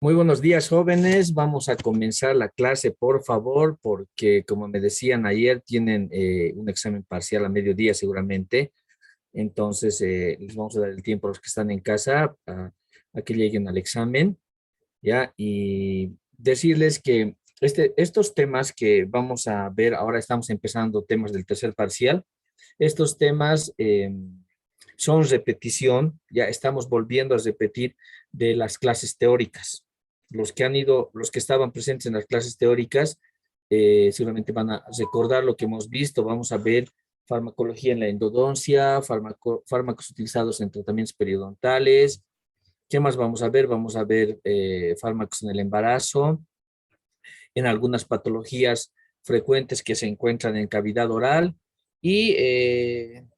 Muy buenos días, jóvenes. Vamos a comenzar la clase, por favor, porque como me decían ayer, tienen un examen parcial a mediodía seguramente. Entonces, les vamos a dar el tiempo a los que están en casa a que lleguen al examen, ¿ya? Y decirles que estos temas que vamos a ver, ahora estamos empezando temas del tercer parcial. Estos temas son repetición, ya estamos volviendo a repetir de las clases teóricas. Los que estaban presentes en las clases teóricas, seguramente van a recordar lo que hemos visto. Vamos a ver farmacología en la endodoncia, fármacos utilizados en tratamientos periodontales. ¿Qué más vamos a ver? Vamos a ver fármacos en el embarazo, en algunas patologías frecuentes que se encuentran en cavidad oral. Y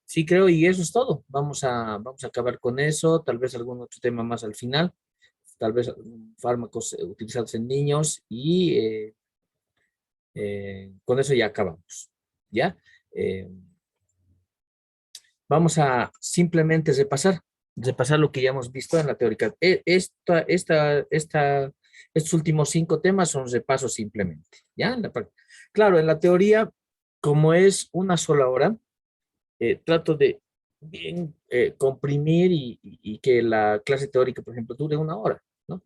sí creo, y eso es todo. Vamos a acabar con eso, tal vez algún otro tema más al final, tal vez fármacos utilizados en niños y con eso ya acabamos. ¿Ya? Eh, Vamos a simplemente repasar lo que ya hemos visto en la teórica. Estos últimos 5 temas son repasos simplemente, ¿ya? Claro, en la teoría, como es una sola hora, trato de bien comprimir y que la clase teórica, por ejemplo, dure una hora, ¿no?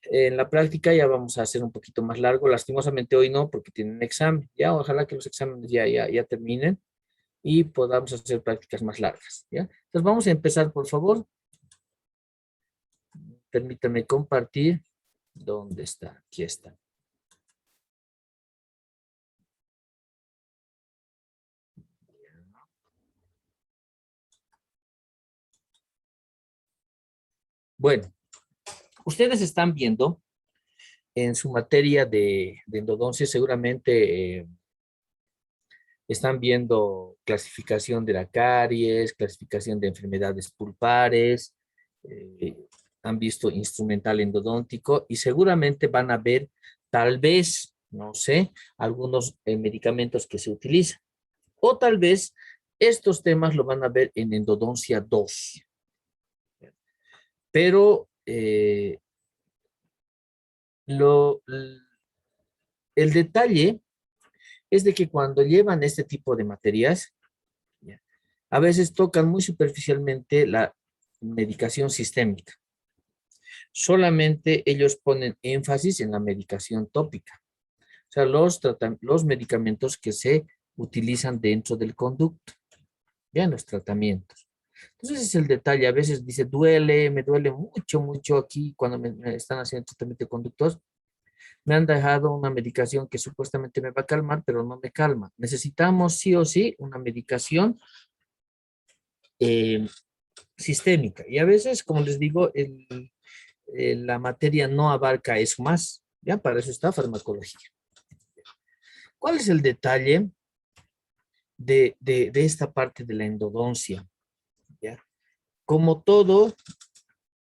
En la práctica ya vamos a hacer un poquito más largo, lastimosamente hoy no, porque tienen examen, ¿ya? Ojalá que los exámenes ya terminen y podamos hacer prácticas más largas, ¿ya? Entonces vamos a empezar, por favor. Permítame compartir. ¿Dónde está? Aquí está. Bueno, ustedes están viendo en su materia de endodoncia, seguramente están viendo clasificación de la caries, clasificación de enfermedades pulpares, eh, han visto instrumental endodóntico y seguramente van a ver, tal vez, no sé, algunos medicamentos que se utilizan. O tal vez estos temas lo van a ver en endodoncia 2. Pero lo, el detalle es de que cuando llevan este tipo de materias, ¿ya? A veces tocan muy superficialmente la medicación sistémica. Solamente ellos ponen énfasis en la medicación tópica, o sea, los medicamentos que se utilizan dentro del conducto, ya los tratamientos. Entonces ese es el detalle, a veces dice, me duele mucho aquí cuando me están haciendo tratamiento de conductos. Me han dejado una medicación que supuestamente me va a calmar, pero no me calma. Necesitamos sí o sí una medicación eh, sistémica. Y a veces, como les digo, la materia no abarca eso más. Ya, para eso está farmacología. ¿Cuál es el detalle de esta parte de la endodoncia? ¿Ya? Como todo,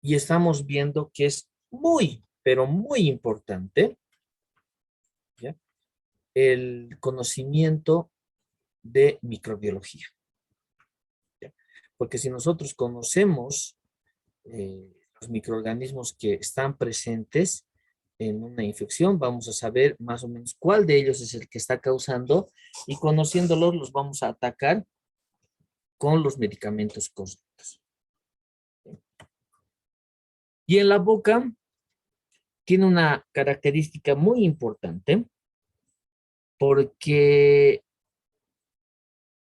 y estamos viendo que es muy, pero muy importante, ¿ya? El conocimiento de microbiología, ¿ya? Porque si nosotros conocemos los microorganismos que están presentes en una infección, vamos a saber más o menos cuál de ellos es el que está causando y conociéndolos los vamos a atacar con los medicamentos correctos. Y en la boca tiene una característica muy importante porque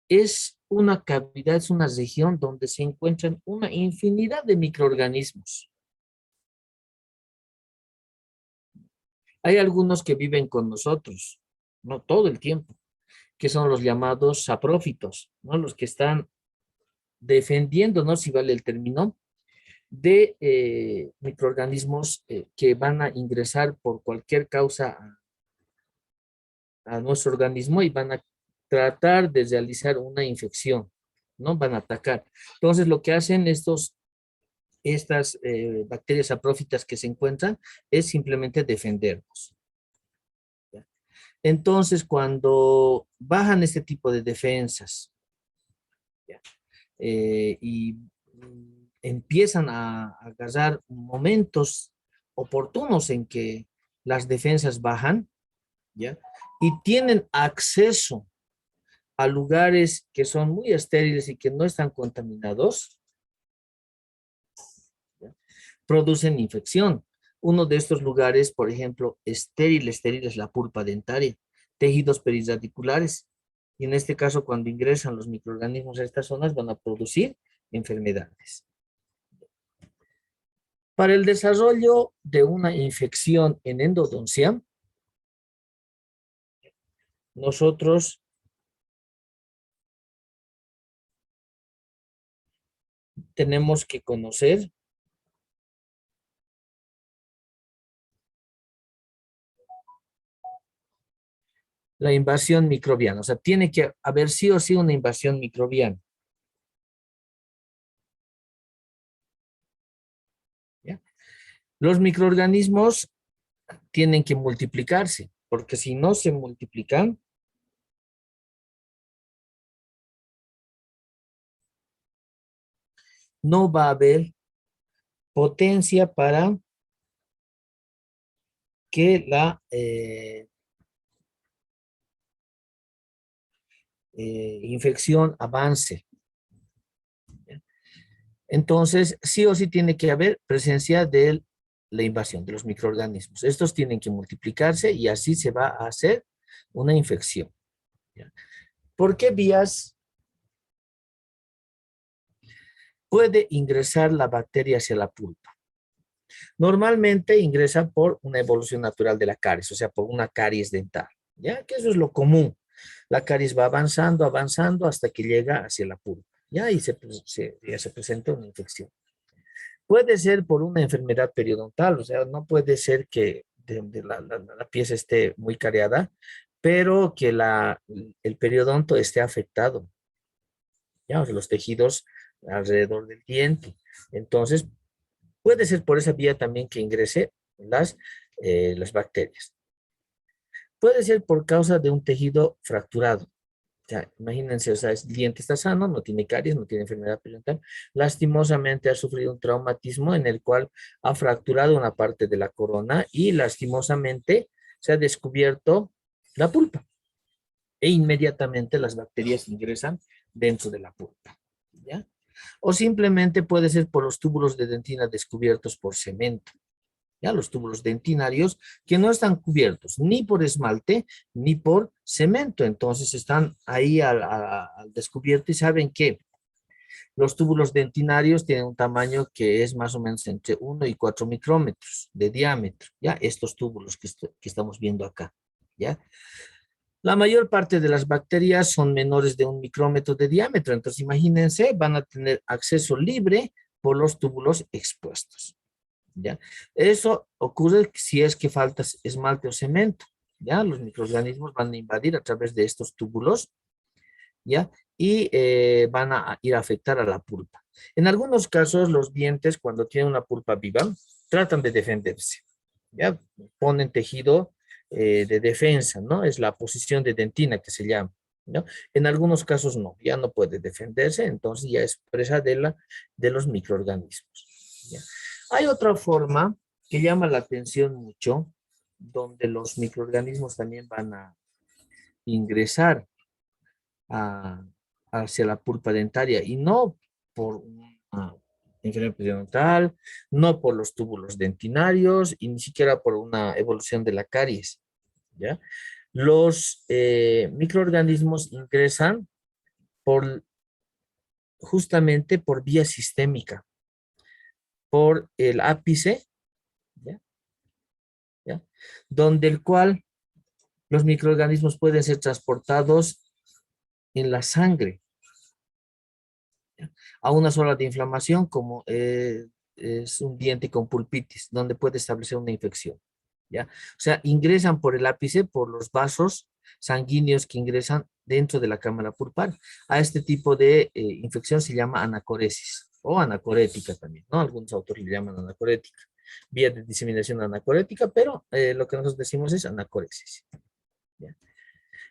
es una cavidad, es una región donde se encuentran una infinidad de microorganismos. Hay algunos que viven con nosotros, no todo el tiempo, que son los llamados saprófitos, ¿no? Los que están defendiéndonos, si vale el término, de microorganismos que van a ingresar por cualquier causa a nuestro organismo y van a tratar de realizar una infección, ¿no? Van a atacar. Entonces, lo que hacen estas bacterias saprófitas que se encuentran es simplemente defendernos. ¿Ya? Entonces, cuando bajan este tipo de defensas, ¿ya? Y empiezan a agarrar momentos oportunos en que las defensas bajan, ¿ya? Y tienen acceso a lugares que son muy estériles y que no están contaminados, ¿ya? Producen infección. Uno de estos lugares, por ejemplo, estéril es la pulpa dentaria, tejidos perirradiculares. Y en este caso, cuando ingresan los microorganismos a estas zonas, van a producir enfermedades. Para el desarrollo de una infección en endodoncia, nosotros tenemos que conocer la invasión microbiana. O sea, tiene que haber sí o sí una invasión microbiana. ¿Ya? Los microorganismos tienen que multiplicarse, porque si no se multiplican, no va a haber potencia para que la infección avance. Entonces, sí o sí tiene que haber presencia de la invasión de los microorganismos. Estos tienen que multiplicarse y así se va a hacer una infección. ¿Ya? ¿Por qué vías puede ingresar la bacteria hacia la pulpa? Normalmente ingresa por una evolución natural de la caries, o sea, por una caries dental, ¿ya? Que eso es lo común. La caries va avanzando, avanzando hasta que llega hacia la pulpa, ¿ya? Y ya se presenta una infección. Puede ser por una enfermedad periodontal, o sea, no puede ser que la pieza esté muy cariada, pero que el periodonto esté afectado, ¿ya? O sea, los tejidos alrededor del diente. Entonces, puede ser por esa vía también que ingrese las bacterias. Puede ser por causa de un tejido fracturado. O sea, imagínense, o sea, el diente está sano, no tiene caries, no tiene enfermedad periodontal. Lastimosamente ha sufrido un traumatismo en el cual ha fracturado una parte de la corona y lastimosamente se ha descubierto la pulpa. E inmediatamente las bacterias ingresan dentro de la pulpa, ¿ya? O simplemente puede ser por los túbulos de dentina descubiertos por cemento. ¿Ya? Los túbulos dentinarios que no están cubiertos ni por esmalte ni por cemento. Entonces están ahí al descubierto y saben que los túbulos dentinarios tienen un tamaño que es más o menos entre 1 y 4 micrómetros de diámetro. ¿Ya? Estos túbulos que estamos viendo acá. ¿Ya? La mayor parte de las bacterias son menores de 1 micrómetro de diámetro. Entonces imagínense, van a tener acceso libre por los túbulos expuestos. ¿Ya? Eso ocurre si es que falta esmalte o cemento, ¿ya? Los microorganismos van a invadir a través de estos túbulos, ¿ya? Y van a ir a afectar a la pulpa. En algunos casos, los dientes, cuando tienen una pulpa viva, tratan de defenderse, ¿ya? Ponen tejido de defensa, ¿no? Es la posición de dentina que se llama, ¿no? En algunos casos no, ya no puede defenderse, entonces ya es presa de los microorganismos, ¿ya? Hay otra forma que llama la atención mucho, donde los microorganismos también van a ingresar a- hacia la pulpa dentaria y no por una enfermedad periodontal, no por los túbulos dentinarios y ni siquiera por una evolución de la caries, ¿ya? Los microorganismos ingresan por, justamente por vía sistémica, por el ápice, ¿ya? ¿Ya? Donde el cual los microorganismos pueden ser transportados en la sangre, ¿ya? A una zona de inflamación como es un diente con pulpitis, donde puede establecer una infección, ¿ya? O sea, ingresan por el ápice, por los vasos sanguíneos que ingresan dentro de la cámara pulpar. A este tipo de infección se llama anacoresis o anacorética también, ¿no? Algunos autores le llaman anacorética, vía de diseminación anacorética, pero lo que nosotros decimos es anacoresis, ¿ya?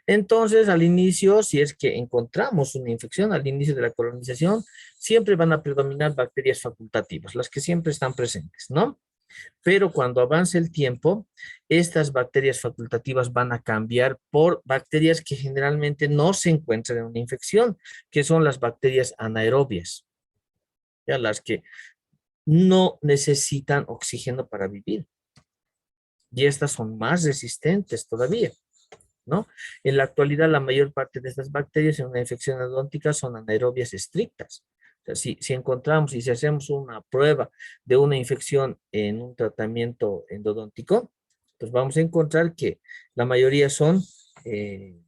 Entonces, al inicio, si es que encontramos una infección, al inicio de la colonización, siempre van a predominar bacterias facultativas, las que siempre están presentes, ¿no? Pero cuando avance el tiempo, estas bacterias facultativas van a cambiar por bacterias que generalmente no se encuentran en una infección, que son las bacterias anaerobias, ya las que no necesitan oxígeno para vivir. Y estas son más resistentes todavía, ¿no? En la actualidad, la mayor parte de estas bacterias en una infección endodóntica son anaerobias estrictas. O sea, si encontramos y si hacemos una prueba de una infección en un tratamiento endodóntico, pues vamos a encontrar que la mayoría son eh,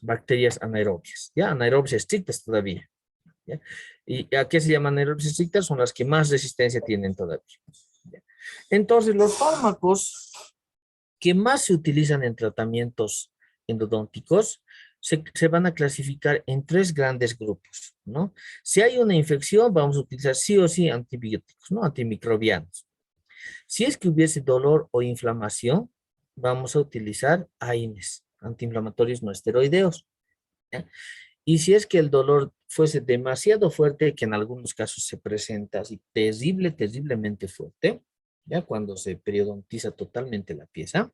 bacterias anaerobias, ¿ya? Anaerobias estrictas todavía, ¿ya? ¿Y a qué se llaman anaerobias estrictas? Son las que más resistencia tienen todavía, ¿ya? Entonces, los fármacos que más se utilizan en tratamientos endodónticos se van a clasificar en tres grandes grupos, ¿no? Si hay una infección, vamos a utilizar sí o sí antibióticos, ¿no? Antimicrobianos. Si es que hubiese dolor o inflamación, vamos a utilizar AINES, antiinflamatorios no esteroideos, ¿ya? Y si es que el dolor fuese demasiado fuerte, que en algunos casos se presenta así terriblemente fuerte, ya cuando se periodontiza totalmente la pieza,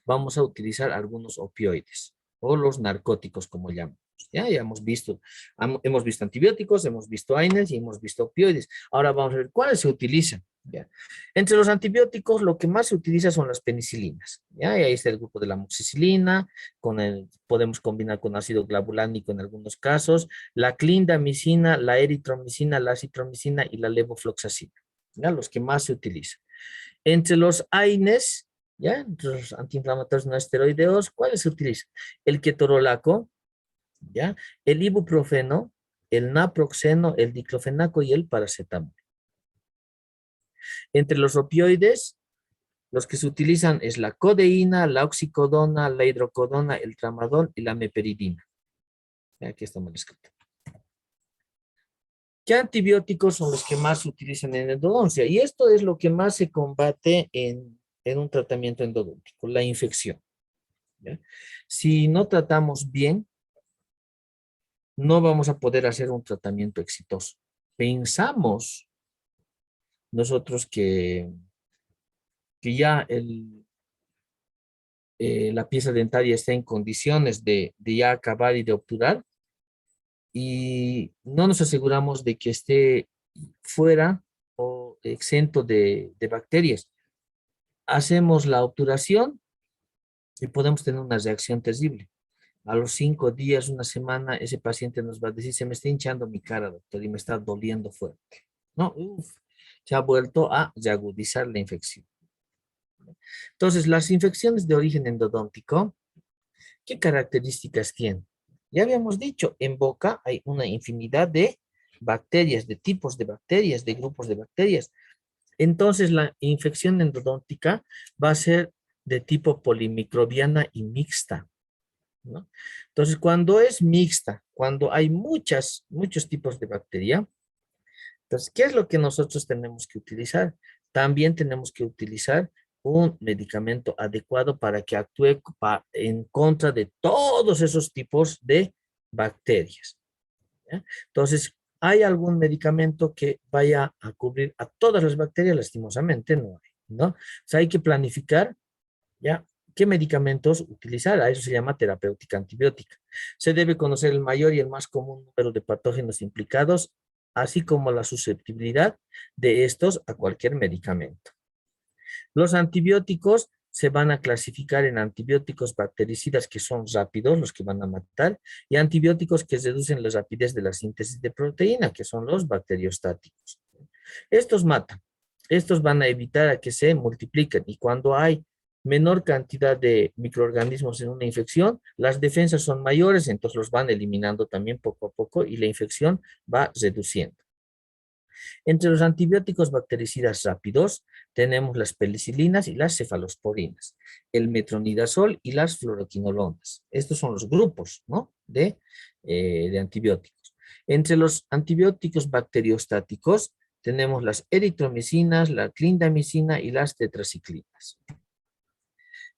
vamos a utilizar algunos opioides o los narcóticos, como llamamos. Ya hemos visto antibióticos, hemos visto AINES y hemos visto opioides. Ahora vamos a ver cuáles se utilizan. ¿Ya? Entre los antibióticos, lo que más se utiliza son las penicilinas. ¿Ya? Y ahí está el grupo de la amoxicilina, podemos combinar con ácido clavulánico en algunos casos, la clindamicina, la eritromicina, la acitromicina y la levofloxacina. ¿Ya? Los que más se utilizan. Entre los AINES, ¿ya? Los antiinflamatorios no esteroideos, ¿cuáles se utilizan? El ketorolaco, ¿ya? El ibuprofeno, el naproxeno, el diclofenaco y el paracetamol. Entre los opioides, los que se utilizan es la codeína, la oxicodona, la hidrocodona, el tramadol y la meperidina. Aquí está mal escrito. ¿Qué antibióticos son los que más se utilizan en endodoncia? Y esto es lo que más se combate en un tratamiento endodóntico, la infección. ¿Ya? Si no tratamos bien, no vamos a poder hacer un tratamiento exitoso. Pensamos nosotros que ya la pieza dentaria está en condiciones de ya acabar y de obturar, y no nos aseguramos de que esté fuera o exento de bacterias. Hacemos la obturación y podemos tener una reacción terrible. A los 5 días, una semana, ese paciente nos va a decir, se me está hinchando mi cara, doctor, y me está doliendo fuerte. No, se ha vuelto a reagudizar la infección. Entonces, las infecciones de origen endodóntico, ¿qué características tienen? Ya habíamos dicho, en boca hay una infinidad de bacterias, de tipos de bacterias, de grupos de bacterias. Entonces, la infección endodóntica va a ser de tipo polimicrobiana y mixta, ¿no? Entonces, cuando es mixta, cuando hay muchos tipos de bacteria, entonces, ¿qué es lo que nosotros tenemos que utilizar? También tenemos que utilizar un medicamento adecuado para que actúe en contra de todos esos tipos de bacterias, ¿ya? Entonces, ¿hay algún medicamento que vaya a cubrir a todas las bacterias? Lastimosamente no hay, ¿no? O sea, hay que planificar, ¿ya? ¿Qué medicamentos utilizar? A eso se llama terapéutica antibiótica. Se debe conocer el mayor y el más común número de patógenos implicados, así como la susceptibilidad de estos a cualquier medicamento. Los antibióticos se van a clasificar en antibióticos bactericidas, que son rápidos, los que van a matar, y antibióticos que reducen la rapidez de la síntesis de proteína, que son los bacteriostáticos. Estos matan. Estos van a evitar a que se multipliquen, y cuando hay menor cantidad de microorganismos en una infección, las defensas son mayores, entonces los van eliminando también poco a poco y la infección va reduciendo. Entre los antibióticos bactericidas rápidos tenemos las penicilinas y las cefalosporinas, el metronidazol y las fluoroquinolonas. Estos son los grupos, ¿no? de antibióticos. Entre los antibióticos bacteriostáticos tenemos las eritromicinas, la clindamicina y las tetraciclinas.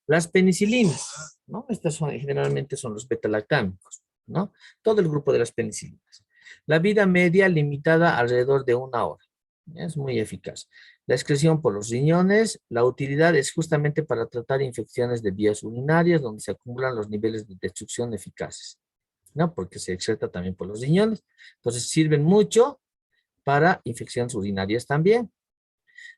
Las penicilinas, ¿no? Estas generalmente son los betalactámicos, ¿no? Todo el grupo de las penicilinas. La vida media limitada alrededor de 1 hora. Es muy eficaz. La excreción por los riñones, la utilidad es justamente para tratar infecciones de vías urinarias donde se acumulan los niveles de destrucción eficaces, ¿no? Porque se excreta también por los riñones. Entonces sirven mucho para infecciones urinarias también.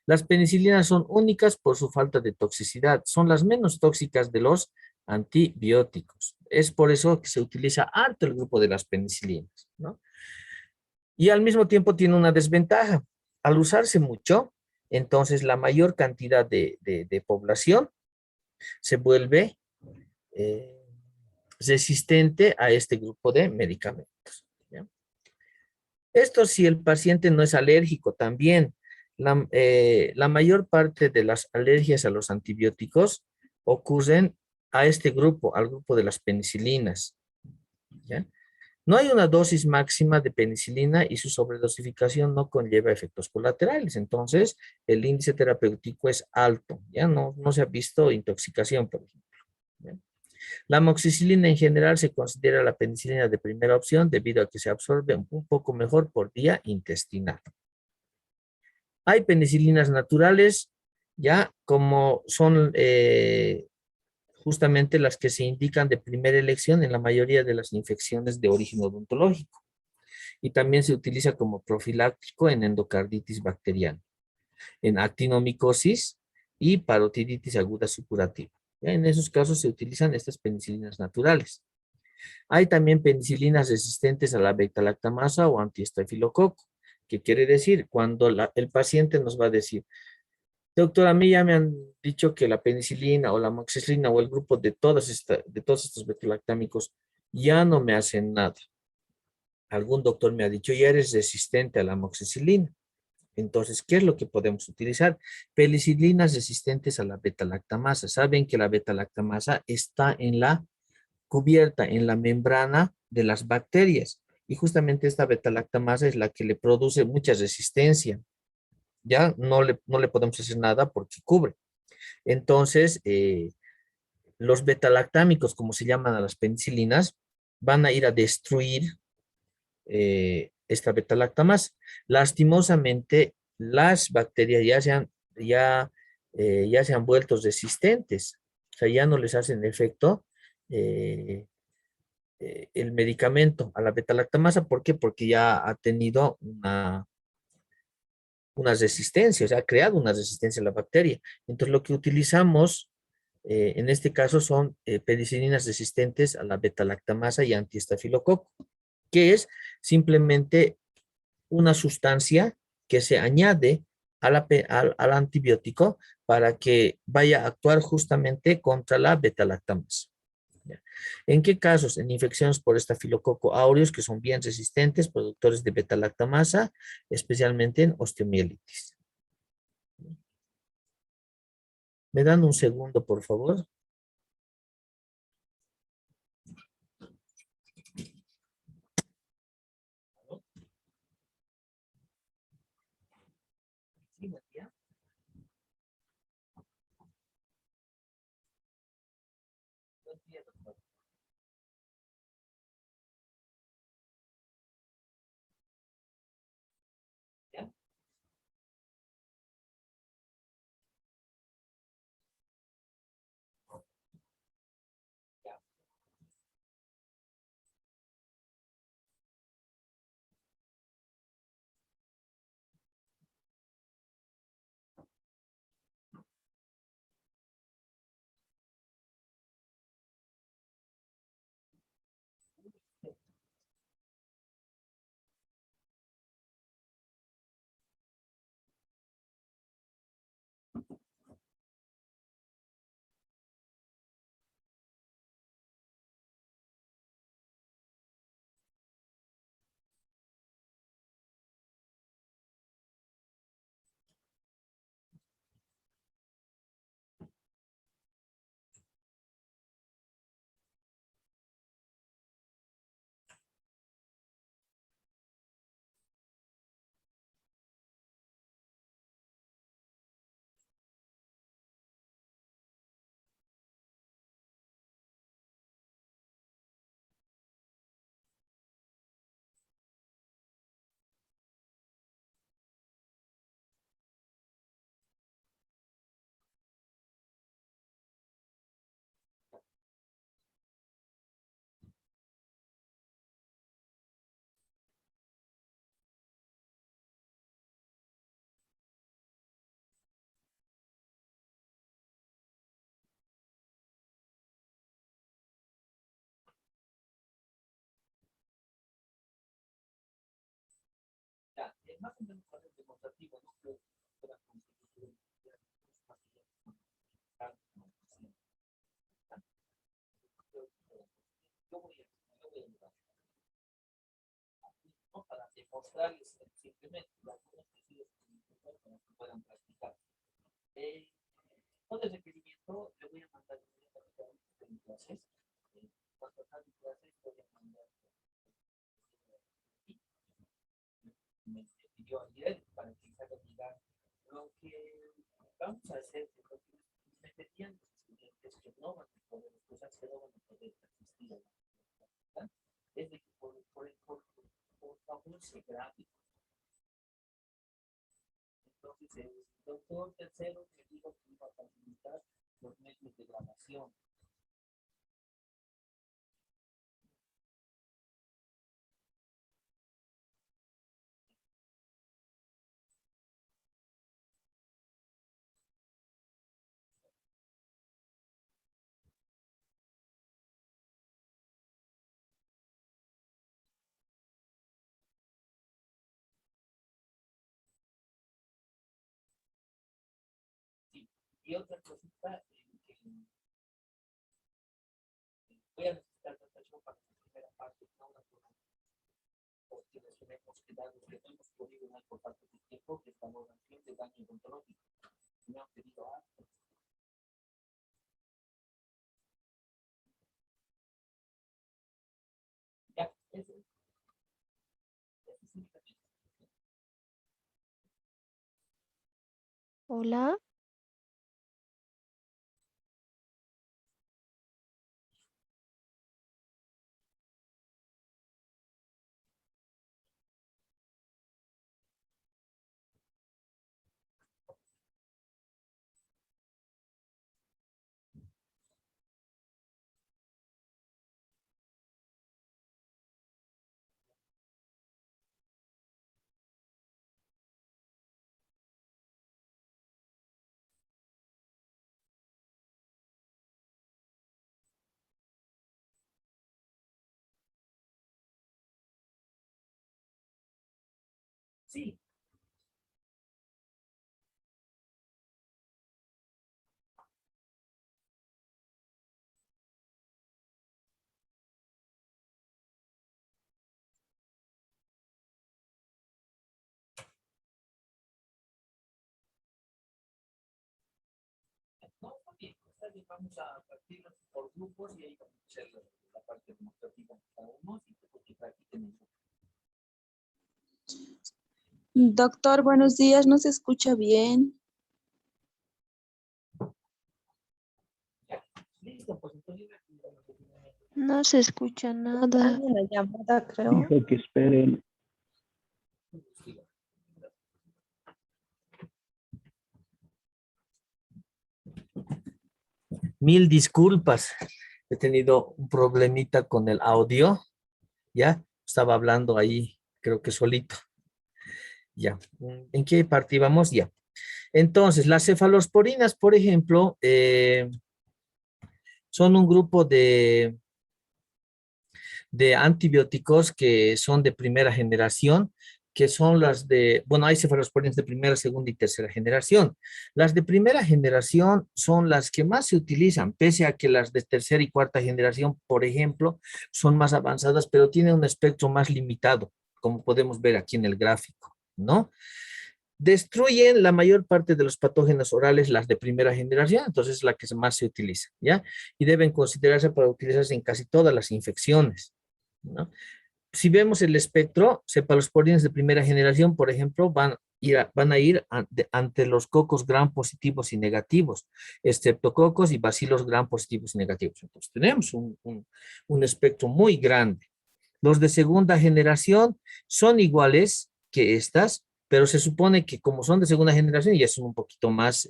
Las penicilinas son únicas por su falta de toxicidad. Son las menos tóxicas de los antibióticos. Es por eso que se utiliza harto el grupo de las penicilinas, ¿no? Y al mismo tiempo tiene una desventaja. Al usarse mucho, entonces la mayor cantidad de población se vuelve eh, resistente a este grupo de medicamentos, ¿ya? Esto si el paciente no es alérgico también. La mayor parte de las alergias a los antibióticos ocurren a este grupo, al grupo de las penicilinas, ¿ya? No hay una dosis máxima de penicilina y su sobredosificación no conlleva efectos colaterales. Entonces, el índice terapéutico es alto. Ya no se ha visto intoxicación, por ejemplo, ¿ya? La amoxicilina en general se considera la penicilina de primera opción debido a que se absorbe un poco mejor por vía intestinal. Hay penicilinas naturales, ya como son justamente las que se indican de primera elección en la mayoría de las infecciones de origen odontológico. Y también se utiliza como profiláctico en endocarditis bacteriana, en actinomicosis y parotiditis aguda supurativa. ¿Ya? En esos casos se utilizan estas penicilinas naturales. Hay también penicilinas resistentes a la beta-lactamasa o antiestafilococo, que quiere decir cuando el paciente nos va a decir, doctor, a mí ya me han dicho que la penicilina o la amoxicilina o el grupo de todos estos beta-lactámicos ya no me hacen nada. Algún doctor me ha dicho, ya eres resistente a la amoxicilina. Entonces, ¿qué es lo que podemos utilizar? Penicilinas resistentes a la beta-lactamasa. Saben que la beta-lactamasa está cubierta en la membrana de las bacterias. Y justamente esta beta-lactamasa es la que le produce mucha resistencia. Ya no le podemos hacer nada porque cubre. Entonces, los beta-lactámicos, como se llaman a las penicilinas, van a ir a destruir esta beta-lactamasa. Lastimosamente, las bacterias ya se han vuelto resistentes. O sea, ya no les hacen efecto eh, el medicamento a la beta-lactamasa. ¿Por qué? Porque ya ha tenido una resistencia, o sea, ha creado una resistencia a la bacteria. Entonces, lo que utilizamos en este caso son penicilinas resistentes a la beta-lactamasa y antiestafilococo, que es simplemente una sustancia que se añade al antibiótico para que vaya a actuar justamente contra la beta-lactamasa. ¿Ya? ¿En qué casos? En infecciones por estafilococo aureus, que son bien resistentes, productores de beta-lactamasa, especialmente en osteomielitis. ¿Me dan un segundo, por favor? Sí, Matías. ¿Ya? más o menos para el demostrativo, no creo que puedan conseguir ¿no? Para demostrarles simplemente algunos ejercicios para que puedan practicar. Con el requerimiento le voy a mandar en clases. Cuando acabe clases voy a mandar me pidió ayer para que haga llegar lo que vamos a hacer, lo que me pedían los estudiantes que no van a poder, los cosas que no van a poder asistir a la universidad, es de que por favor se grabe. Entonces el doctor tercero me dijo que iba a facilitar los medios de grabación. Sí. Y otra cosita, voy a necesitar notación para la primera parte, no una cosa, porque les tenemos que dar, que no hemos podido dar por parte del tiempo, que es la evaluación de daño odontológico. Me han pedido algo. Ya, eso es únicamente. Hola, Sí, no, está bien, vamos a partir por grupos y ahí vamos a hacer la parte demostrativa cada uno y después que practiquen eso. Doctor, buenos días, no se escucha bien. Ya, listo, pues entonces no se escucha nada. Hay una llamada, creo. Dijo que esperen. Mil disculpas, he tenido un problemita con el audio, ya, estaba hablando ahí, creo que solito, ya. ¿En qué parte íbamos? Ya. Entonces, las cefalosporinas, por ejemplo, son un grupo de antibióticos que son de primera generación, que son las de, bueno, hay cefalosporinas de primera, segunda y tercera generación. Las de primera generación son las que más se utilizan, pese a que las de tercera y cuarta generación, por ejemplo, son más avanzadas, pero tienen un espectro más limitado, como podemos ver aquí en el gráfico, ¿no? Destruyen la mayor parte de los patógenos orales, las de primera generación, entonces es la que más se utiliza, ¿ya? Y deben considerarse para utilizarse en casi todas las infecciones, ¿no? Si vemos el espectro, cefalosporinas de primera generación, por ejemplo, van a ir ante los cocos gram positivos y negativos, estreptococos y bacilos gram positivos y negativos. Entonces tenemos un espectro muy grande. Los de segunda generación son iguales que estas, pero se supone que como son de segunda generación ya son un poquito más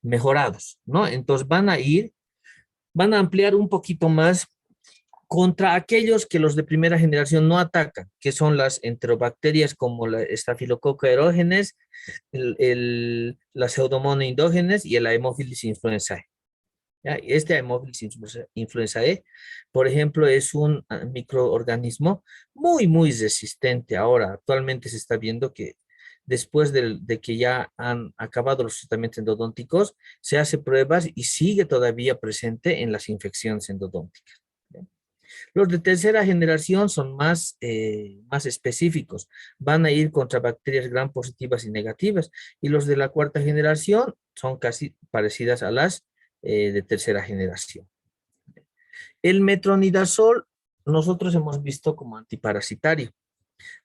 mejorados, ¿no? Entonces van a ampliar un poquito más contra aquellos que los de primera generación no atacan, que son las enterobacterias como la estafilococcus aerógenes, la pseudomonas indógenes y el Haemophilus influenzae. ¿Ya? Este Haemophilus influenzae, por ejemplo, es un microorganismo muy resistente. Ahora, actualmente se está viendo que después de que ya han acabado los tratamientos endodónticos, se hace pruebas y sigue todavía presente en las infecciones endodónticas. ¿Ya? Los de tercera generación son más específicos. Van a ir contra bacterias gram positivas y negativas. Y los de la cuarta generación son casi parecidas a las de tercera generación. El metronidazol nosotros hemos visto como antiparasitario,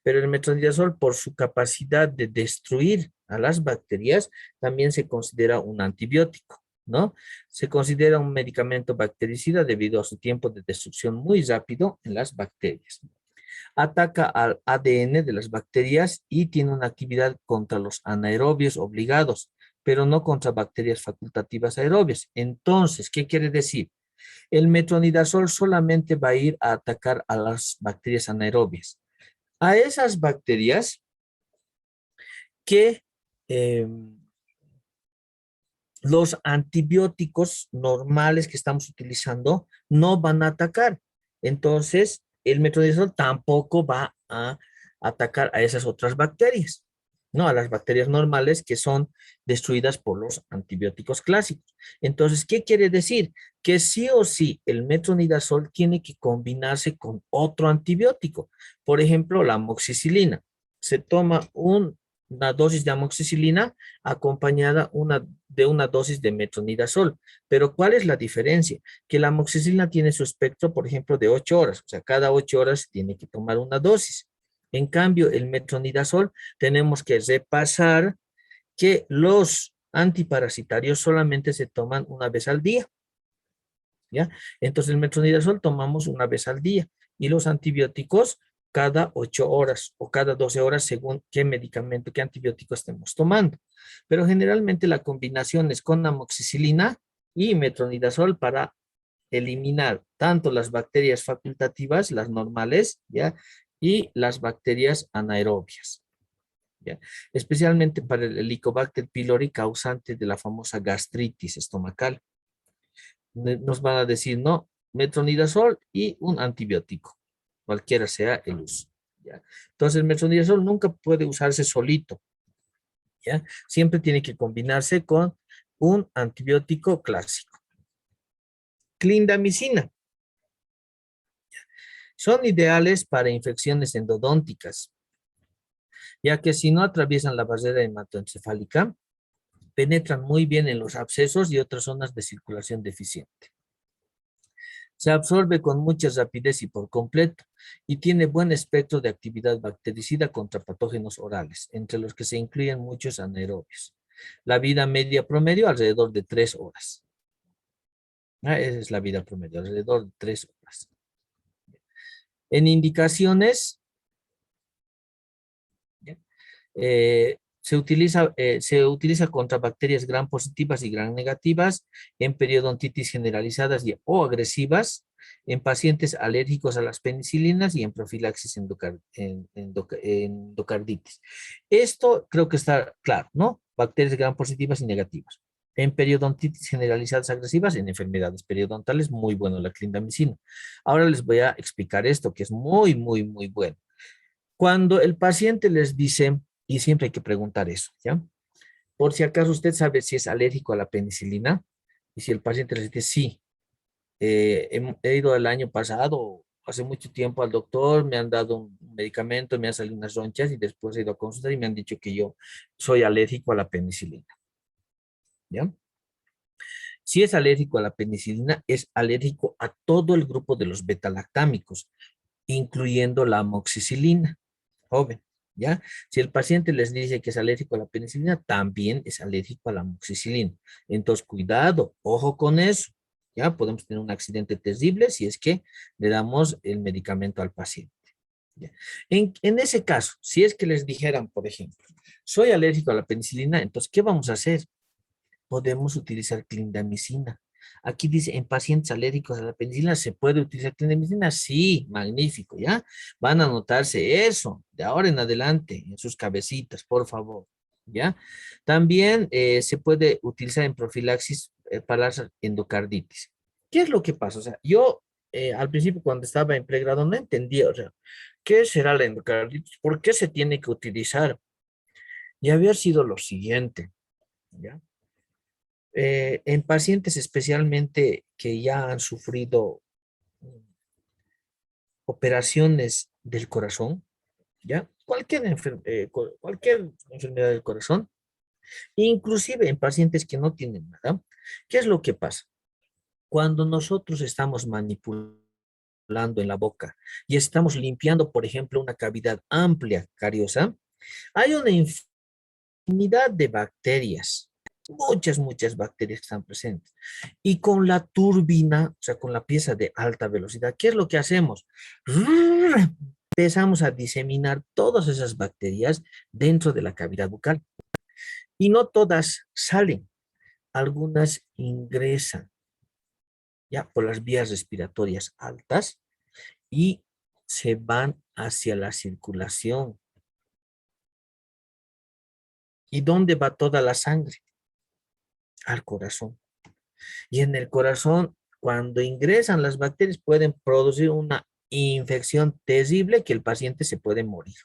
pero el metronidazol por su capacidad de destruir a las bacterias también se considera un antibiótico, ¿no? Se considera un medicamento bactericida debido a su tiempo de destrucción muy rápido en las bacterias. Ataca al ADN de las bacterias y tiene una actividad contra los anaerobios obligados, pero no contra bacterias facultativas aerobias. Entonces, ¿qué quiere decir? El metronidazol solamente va a ir a atacar a las bacterias anaerobias. A esas bacterias que los antibióticos normales que estamos utilizando no van a atacar. Entonces, el metronidazol tampoco va a atacar a esas otras bacterias, ¿no? A las bacterias normales que son destruidas por los antibióticos clásicos. Entonces, ¿qué quiere decir? Que sí o sí el metronidazol tiene que combinarse con otro antibiótico. Por ejemplo, la amoxicilina. Se toma una dosis de amoxicilina acompañada de una dosis de metronidazol. Pero ¿cuál es la diferencia? Que la amoxicilina tiene su espectro, por ejemplo, de 8 horas. O sea, cada 8 horas tiene que tomar una dosis. En cambio, el metronidazol tenemos que repasar que los antiparasitarios solamente se toman una vez al día. ¿Ya? Entonces, el metronidazol tomamos una vez al día y los antibióticos cada 8 horas o cada 12 horas según qué medicamento, qué antibiótico estemos tomando. Pero generalmente la combinación es con amoxicilina y metronidazol para eliminar tanto las bacterias facultativas, las normales, ¿ya? Y las bacterias anaerobias, ¿ya? Especialmente para el Helicobacter pylori causante de la famosa gastritis estomacal. Nos van a decir, no, metronidazol y un antibiótico, cualquiera sea el uso, ¿ya? Entonces, el metronidazol nunca puede usarse solito, ¿ya? Siempre tiene que combinarse con un antibiótico clásico. Clindamicina. Son ideales para infecciones endodónticas, ya que si no atraviesan la barrera hematoencefálica, penetran muy bien en los abscesos y otras zonas de circulación deficiente. Se absorbe con mucha rapidez y por completo y tiene buen espectro de actividad bactericida contra patógenos orales, entre los que se incluyen muchos anaerobios. La vida media promedio alrededor de 3 horas. Esa es la vida promedio, alrededor de 3 horas. En indicaciones, se utiliza contra bacterias gram positivas y gram negativas, en periodontitis generalizadas o agresivas, en pacientes alérgicos a las penicilinas y en profilaxis endocarditis. Esto creo que está claro, ¿no? Bacterias gram positivas y negativas. En periodontitis generalizadas agresivas, en enfermedades periodontales, muy bueno la clindamicina. Ahora les voy a explicar esto, que es muy bueno. Cuando el paciente les dice, y siempre hay que preguntar eso, ¿ya? Por si acaso usted sabe si es alérgico a la penicilina, y si el paciente les dice, sí, he ido el año pasado, hace mucho tiempo al doctor, me han dado un medicamento, me han salido unas ronchas y después he ido a consultar y me han dicho que yo soy alérgico a la penicilina, ¿ya? Si es alérgico a la penicilina, es alérgico a todo el grupo de los betalactámicos, incluyendo la amoxicilina, joven, ¿ya? Si el paciente les dice que es alérgico a la penicilina, también es alérgico a la amoxicilina. Entonces, cuidado, ojo con eso, ¿ya? Podemos tener un accidente terrible si es que le damos el medicamento al paciente, ¿ya? En ese caso, si es que les dijeran, por ejemplo, soy alérgico a la penicilina, entonces, ¿qué vamos a hacer? Podemos utilizar clindamicina. Aquí dice, en pacientes alérgicos a la penicilina, ¿se puede utilizar clindamicina? Sí, magnífico, ¿ya? Van a anotarse eso de ahora en adelante en sus cabecitas, por favor, ¿ya? También se puede utilizar en profilaxis para las endocarditis. ¿Qué es lo que pasa? O sea, yo al principio cuando estaba en pregrado no entendía, o sea, ¿qué será la endocarditis? ¿Por qué se tiene que utilizar? Y había sido lo siguiente, ¿ya? En pacientes especialmente que ya han sufrido operaciones del corazón, ¿ya? Cualquier enfermedad del corazón, inclusive en pacientes que no tienen nada. ¿Qué es lo que pasa? Cuando nosotros estamos manipulando en la boca y estamos limpiando, por ejemplo, una cavidad amplia cariosa, hay una infinidad de bacterias, muchas bacterias que están presentes. Y con la turbina, o sea, con la pieza de alta velocidad, ¿qué es lo que hacemos? Empezamos a diseminar todas esas bacterias dentro de la cavidad bucal. Y no todas salen, algunas ingresan ya por las vías respiratorias altas y se van hacia la circulación. ¿Y dónde va toda la sangre? Al corazón. Y en el corazón, cuando ingresan las bacterias, pueden producir una infección terrible que el paciente se puede morir.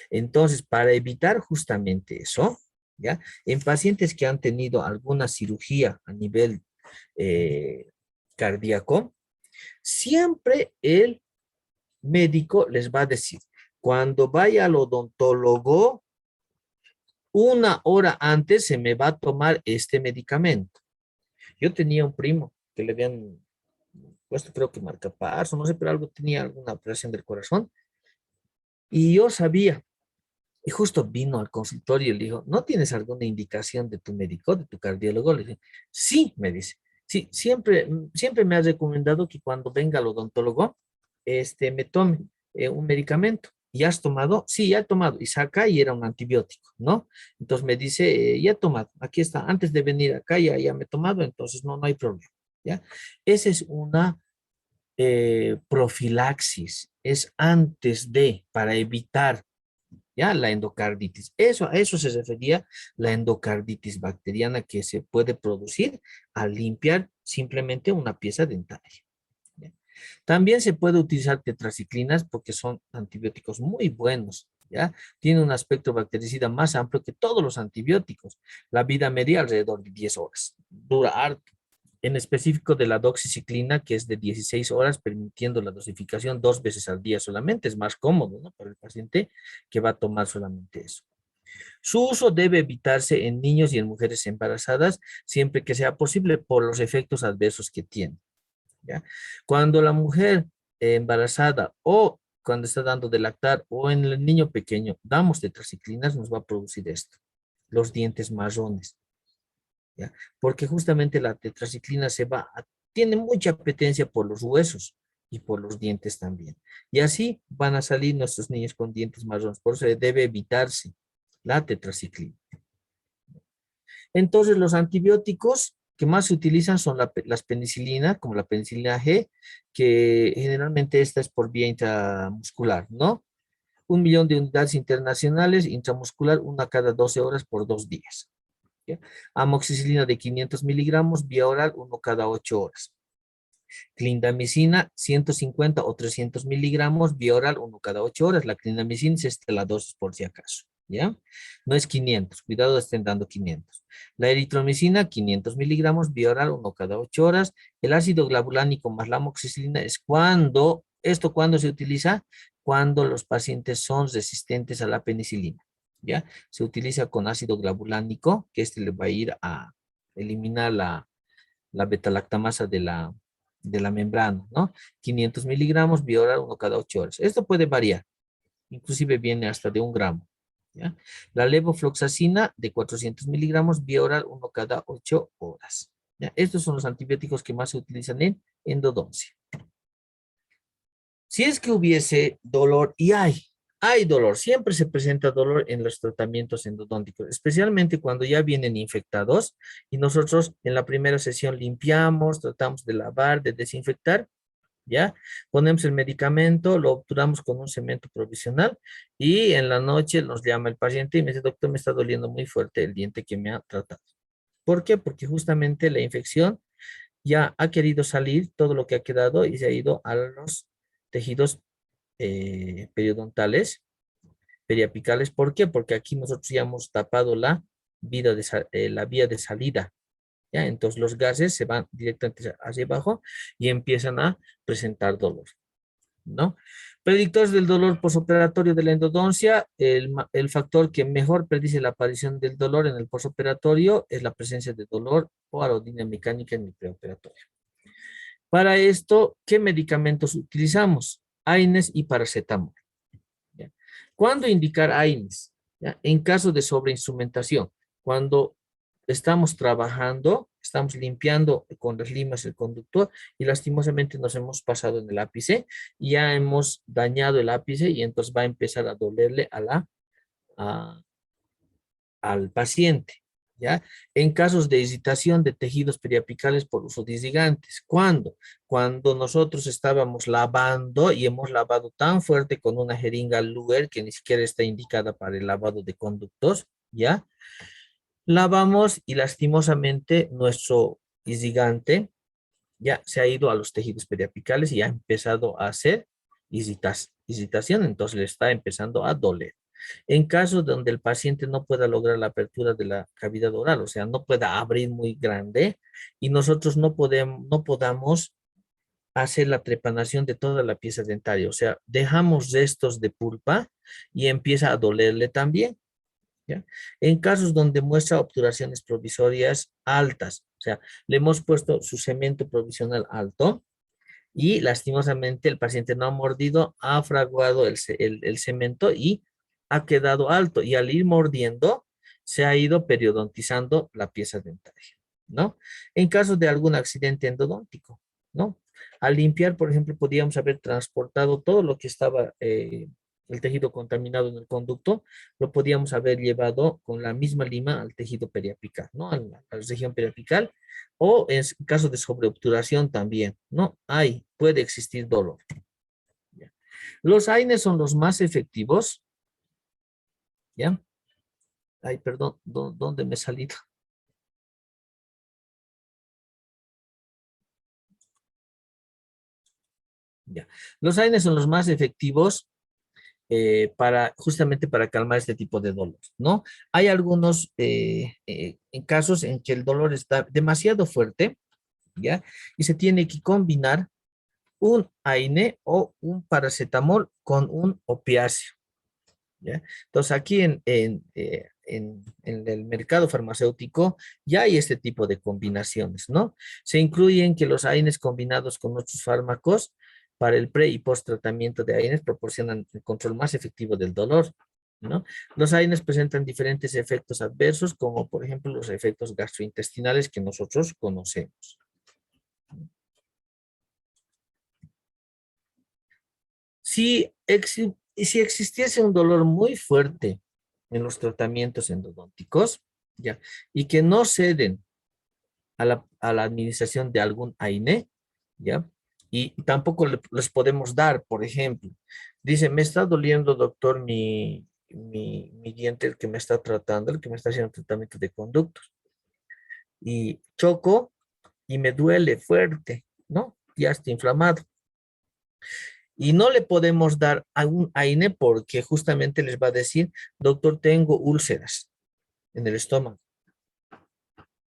Entonces, para evitar justamente eso, ¿ya? En pacientes que han tenido alguna cirugía a nivel cardíaco, siempre el médico les va a decir, cuando vaya al odontólogo, 1 hora antes se me va a tomar este medicamento. Yo tenía un primo que le habían puesto, creo que marcapasos, no sé, pero algo tenía alguna operación del corazón. Y yo sabía, y justo vino al consultorio y le dijo, ¿no tienes alguna indicación de tu médico, de tu cardiólogo? Le dije, sí, me dice. Sí, siempre me has recomendado que cuando venga al odontólogo, me tome un medicamento. ¿Y has tomado? Sí, ya he tomado. Y saca y era un antibiótico, ¿no? Entonces me dice, ya he tomado. Aquí está. Antes de venir acá ya me he tomado, entonces no hay problema, ¿ya? Esa es una profilaxis. Es antes de, para evitar, ¿ya? La endocarditis. A eso se refería la endocarditis bacteriana que se puede producir al limpiar simplemente una pieza dentaria. ¿Ya? También se puede utilizar tetraciclinas porque son antibióticos muy buenos, ¿ya? Tiene un aspecto bactericida más amplio que todos los antibióticos. La vida media alrededor de 10 horas. Dura harto. En específico de la doxiciclina, que es de 16 horas, permitiendo la dosificación 2 veces al día solamente. Es más cómodo, ¿no? Para el paciente que va a tomar solamente eso. Su uso debe evitarse en niños y en mujeres embarazadas, siempre que sea posible, por los efectos adversos que tiene, ¿ya? Cuando la mujer embarazada o cuando está dando de lactar o en el niño pequeño damos tetraciclinas, nos va a producir esto, los dientes marrones, ¿ya? Porque justamente la tetraciclina tiene mucha apetencia por los huesos y por los dientes también. Y así van a salir nuestros niños con dientes marrones. Por eso debe evitarse la tetraciclina. Entonces, los antibióticos que más se utilizan son las penicilinas, como la penicilina G, que generalmente esta es por vía intramuscular, ¿no? 1 millón de unidades internacionales, intramuscular, una cada 12 horas por 2 días. ¿Ya? Amoxicilina de 500 miligramos, vía oral, uno cada 8 horas. Clindamicina, 150 o 300 miligramos, vía oral, uno cada 8 horas. La clindamicina es la dosis por si acaso, ¿ya? No es 500, cuidado, estén dando 500. La eritromicina, 500 miligramos, vía oral, uno cada 8 horas. El ácido glavulánico más la amoxicilina es cuando se utiliza cuando los pacientes son resistentes a la penicilina, ¿ya? Se utiliza con ácido glavulánico, que le va a ir a eliminar la beta-lactamasa de la membrana, ¿no? 500 miligramos, vía oral, uno cada 8 horas. Esto puede variar, inclusive viene hasta de 1 gramo, ¿ya? La levofloxacina de 400 miligramos, vía oral, uno cada 8 horas, ¿ya? Estos son los antibióticos que más se utilizan en endodoncia. Si es que hubiese dolor, y hay dolor, siempre se presenta dolor en los tratamientos endodónticos, especialmente cuando ya vienen infectados y nosotros en la primera sesión limpiamos, tratamos de lavar, de desinfectar, ¿ya? Ponemos el medicamento, lo obturamos con un cemento provisional y en la noche nos llama el paciente y me dice, doctor, me está doliendo muy fuerte el diente que me ha tratado. ¿Por qué? Porque justamente la infección ya ha querido salir, todo lo que ha quedado y se ha ido a los tejidos periodontales, periapicales. ¿Por qué? Porque aquí nosotros ya hemos tapado la vía de salida. ¿Ya? Entonces los gases se van directamente hacia abajo y empiezan a presentar dolor, ¿no? Predictores del dolor posoperatorio de la endodoncia, el factor que mejor predice la aparición del dolor en el posoperatorio es la presencia de dolor o arodina mecánica en el preoperatorio. Para esto, ¿qué medicamentos utilizamos? AINES y paracetamol. ¿Ya? ¿Cuándo indicar AINES? ¿Ya? En caso de sobreinstrumentación, cuando estamos trabajando, estamos limpiando con las limas el conductor y lastimosamente nos hemos pasado en el ápice y ya hemos dañado el ápice y entonces va a empezar a dolerle a- al paciente. ¿Ya? En casos de irritación de tejidos periapicales por uso de irrigantes. ¿Cuándo? Cuando nosotros estábamos lavando y hemos lavado tan fuerte con una jeringa Luer que ni siquiera está indicada para el lavado de conductos, ¿ya? Lavamos y lastimosamente nuestro irrigante ya se ha ido a los tejidos periapicales y ha empezado a hacer irritación, entonces le está empezando a doler. En casos donde el paciente no pueda lograr la apertura de la cavidad oral, o sea, no pueda abrir muy grande y nosotros no podamos hacer la trepanación de toda la pieza dentaria, o sea, dejamos restos de pulpa y empieza a dolerle también. ¿Ya? En casos donde muestra obturaciones provisorias altas, o sea, le hemos puesto su cemento provisional alto y lastimosamente el paciente no ha mordido, ha fraguado el cemento y ha quedado alto y al ir mordiendo se ha ido periodontizando la pieza dentaria, ¿no? En caso de algún accidente endodóntico, ¿no? Al limpiar, por ejemplo, podíamos haber transportado todo lo que estaba el tejido contaminado en el conducto, lo podíamos haber llevado con la misma lima al tejido periapical, ¿no? A la región periapical, o en caso de sobreobturación también, ¿no? Puede existir dolor. ¿Ya? Los AINES son los más efectivos, ¿ya? Ay, perdón, ¿dónde me he salido? Ya. Los AINES son los más efectivos justamente para calmar este tipo de dolor, ¿no? Hay algunos en casos en que el dolor está demasiado fuerte, ¿ya? Y se tiene que combinar un AINE o un paracetamol con un opiáceo, ¿ya? Entonces aquí en el mercado farmacéutico ya hay este tipo de combinaciones, ¿no? Se incluyen que los AINES combinados con otros fármacos para el pre y post tratamiento de AINES proporcionan el control más efectivo del dolor, ¿no? Los AINES presentan diferentes efectos adversos, como por ejemplo los efectos gastrointestinales que nosotros conocemos. Si existiese un dolor muy fuerte en los tratamientos endodónticos, ya, y que no ceden a la administración de algún AINE, ya, y tampoco les podemos dar, por ejemplo, dice, me está doliendo, doctor, mi diente, el que me está tratando, el que me está haciendo tratamiento de conductos, y choco y me duele fuerte, ¿no? Ya está inflamado. Y no le podemos dar a un AINE porque justamente les va a decir, doctor, tengo úlceras en el estómago.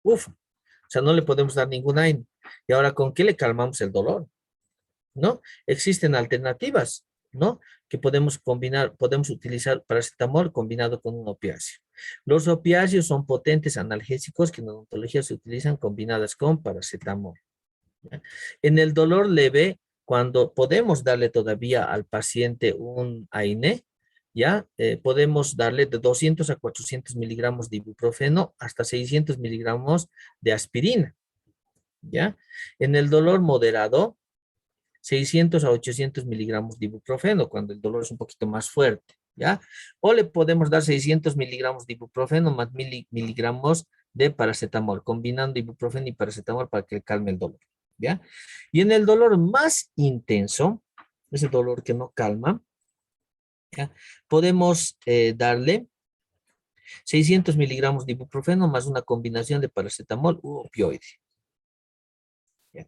Uf, o sea, no le podemos dar ningún AINE. Y ahora, ¿con qué le calmamos el dolor? ¿No? Existen alternativas, ¿no? Que podemos combinar, podemos utilizar paracetamol combinado con un opiáceo. Los opiáceos son potentes analgésicos que en odontología se utilizan combinadas con paracetamol. ¿Ya? En el dolor leve, cuando podemos darle todavía al paciente un AINE, ya podemos darle de 200 a 400 miligramos de ibuprofeno hasta 600 miligramos de aspirina, ¿ya? En el dolor moderado, 600 a 800 miligramos de ibuprofeno, cuando el dolor es un poquito más fuerte, ¿ya? O le podemos dar 600 miligramos de ibuprofeno más miligramos de paracetamol, combinando ibuprofeno y paracetamol para que calme el dolor, ¿ya? Y en el dolor más intenso, ese dolor que no calma, ¿ya? Podemos darle 600 miligramos de ibuprofeno más una combinación de paracetamol u opioide. ¿Ya?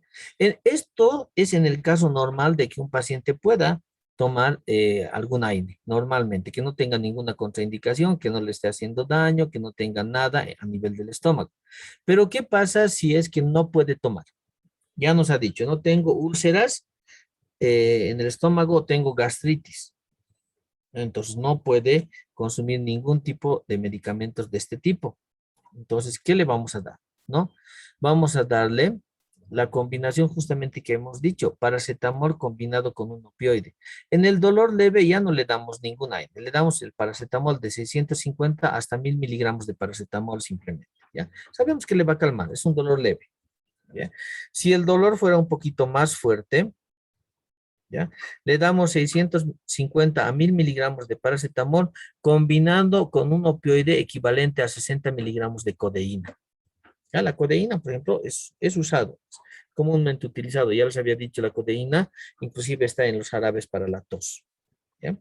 Esto es en el caso normal de que un paciente pueda tomar algún AINE, normalmente, que no tenga ninguna contraindicación, que no le esté haciendo daño, que no tenga nada a nivel del estómago. Pero ¿qué pasa si es que no puede tomar? Ya nos ha dicho, no tengo úlceras en el estómago, tengo gastritis. Entonces no puede consumir ningún tipo de medicamentos de este tipo. Entonces, ¿qué le vamos a dar? ¿No? Vamos a darle la combinación justamente que hemos dicho, paracetamol combinado con un opioide. En el dolor leve ya no le damos ningún AINE, le damos el paracetamol de 650 hasta 1000 miligramos de paracetamol simplemente, ¿ya? Sabemos que le va a calmar, es un dolor leve, ¿ya? Si el dolor fuera un poquito más fuerte, ¿ya? Le damos 650 a 1000 miligramos de paracetamol combinando con un opioide equivalente a 60 miligramos de codeína. ¿Ya? La codeína, por ejemplo, es usado, comúnmente utilizado. Ya les había dicho, la codeína inclusive está en los jarabes para la tos. ¿Ya?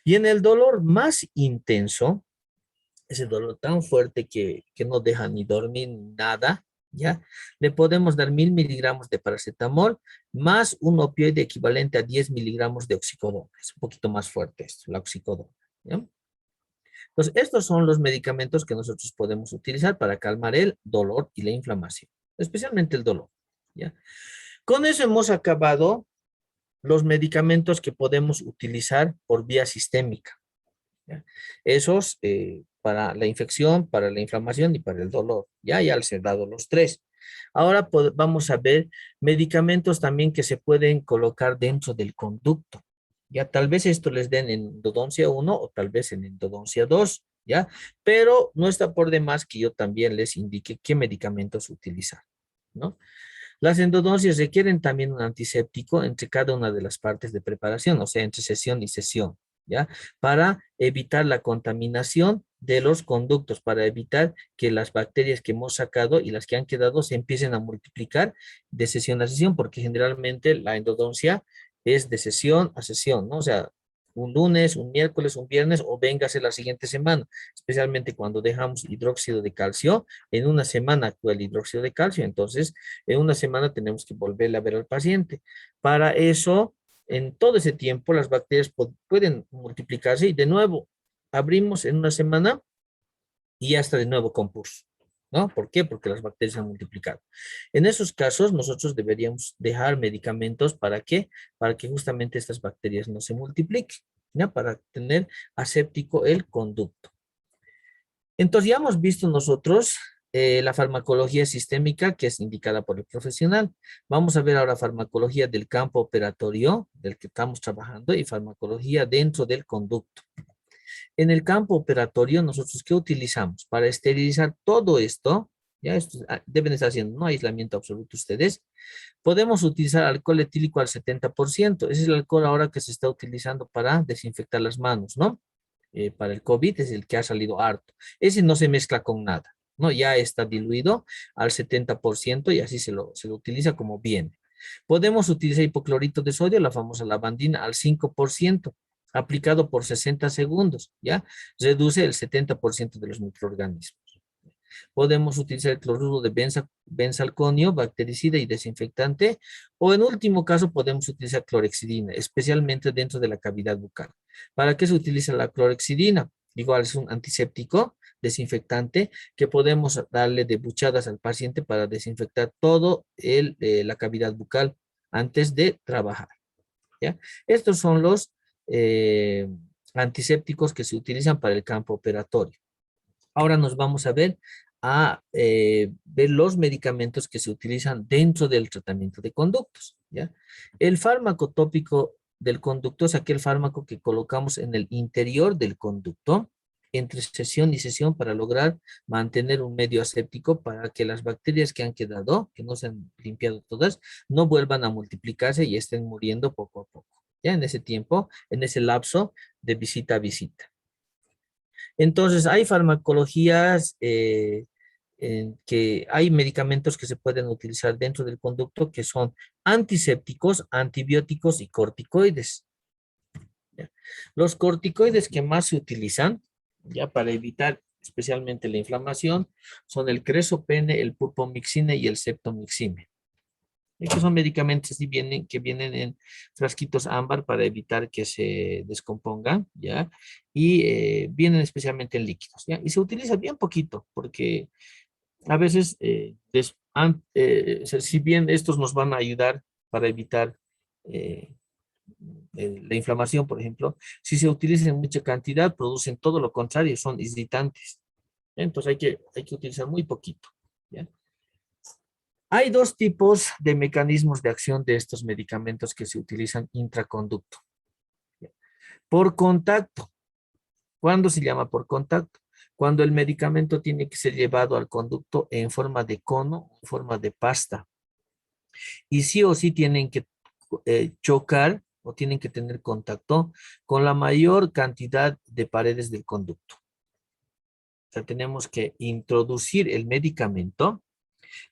Y en el dolor más intenso, ese dolor tan fuerte que no deja ni dormir ni nada, ¿ya? Le podemos dar 1000 miligramos de paracetamol más un opioide equivalente a 10 miligramos de oxicodona. Es un poquito más fuerte esto, la oxicodona, ¿ya? Entonces, estos son los medicamentos que nosotros podemos utilizar para calmar el dolor y la inflamación, especialmente el dolor, ¿ya? Con eso hemos acabado los medicamentos que podemos utilizar por vía sistémica, ¿ya? Esos para la infección, para la inflamación y para el dolor. Ya les he dado los tres. Ahora vamos a ver medicamentos también que se pueden colocar dentro del conducto. Ya tal vez esto les den en endodoncia 1 o tal vez en endodoncia 2, ¿ya? Pero no está por demás que yo también les indique qué medicamentos utilizar, ¿no? Las endodoncias requieren también un antiséptico entre cada una de las partes de preparación, o sea, entre sesión y sesión, ¿ya? Para evitar la contaminación de los conductos, para evitar que las bacterias que hemos sacado y las que han quedado se empiecen a multiplicar de sesión a sesión, porque generalmente la endodoncia es de sesión a sesión, ¿no? O sea, un lunes, un miércoles, un viernes o véngase la siguiente semana, especialmente cuando dejamos hidróxido de calcio, en una semana actúa el hidróxido de calcio, entonces en una semana tenemos que volverle a ver al paciente. Para eso, en todo ese tiempo, las bacterias pueden multiplicarse y de nuevo abrimos en una semana y ya está de nuevo compuso, ¿no? ¿Por qué? Porque las bacterias se han multiplicado. En esos casos, nosotros deberíamos dejar medicamentos ¿para qué? Para que justamente estas bacterias no se multipliquen, ¿ya? Para tener aséptico el conducto. Entonces ya hemos visto nosotros la farmacología sistémica que es indicada por el profesional. Vamos a ver ahora farmacología del campo operatorio del que estamos trabajando y farmacología dentro del conducto. En el campo operatorio, nosotros, ¿qué utilizamos? Para esterilizar todo esto, ya esto, deben estar haciendo, ¿no? Aislamiento absoluto ustedes. Podemos utilizar alcohol etílico al 70%. Ese es el alcohol ahora que se está utilizando para desinfectar las manos, ¿no? Para el COVID es el que ha salido harto. Ese no se mezcla con nada, ¿no? Ya está diluido al 70% y así se lo utiliza como viene. Podemos utilizar hipoclorito de sodio, la famosa lavandina, al 5%, aplicado por 60 segundos, ¿ya? Reduce el 70% de los microorganismos. Podemos utilizar el cloruro de benzalconio, bactericida y desinfectante, o en último caso podemos utilizar clorexidina, especialmente dentro de la cavidad bucal. ¿Para qué se utiliza la clorexidina? Igual es un antiséptico, desinfectante, que podemos darle de buchadas al paciente para desinfectar todo la cavidad bucal antes de trabajar, ¿ya? Estos son los antisépticos que se utilizan para el campo operatorio. Ahora nos vamos a ver ver los medicamentos que se utilizan dentro del tratamiento de conductos, ¿ya? El fármaco tópico del conducto es aquel fármaco que colocamos en el interior del conducto entre sesión y sesión para lograr mantener un medio aséptico para que las bacterias que han quedado, que no se han limpiado todas, no vuelvan a multiplicarse y estén muriendo poco a poco, ¿ya? En ese tiempo, en ese lapso de visita a visita. Entonces, hay farmacologías en que hay medicamentos que se pueden utilizar dentro del conducto que son antisépticos, antibióticos y corticoides. ¿Ya? Los corticoides que más se utilizan, ya para evitar especialmente la inflamación, son el cresopene, el pulpomixine y el septomixime. Estos son medicamentos que vienen en frasquitos ámbar para evitar que se descompongan, ¿ya? Y vienen especialmente en líquidos, ¿ya? Y se utiliza bien poquito, porque a veces, si bien estos nos van a ayudar para evitar eh, la inflamación, por ejemplo, si se utilizan en mucha cantidad, producen todo lo contrario, son irritantes. Entonces hay que utilizar muy poquito, ¿ya? Hay dos tipos de mecanismos de acción de estos medicamentos que se utilizan intraconducto. Por contacto. ¿Cuándo se llama por contacto? Cuando el medicamento tiene que ser llevado al conducto en forma de cono, en forma de pasta. Y sí o sí tienen que chocar o tienen que tener contacto con la mayor cantidad de paredes del conducto. O sea, tenemos que introducir el medicamento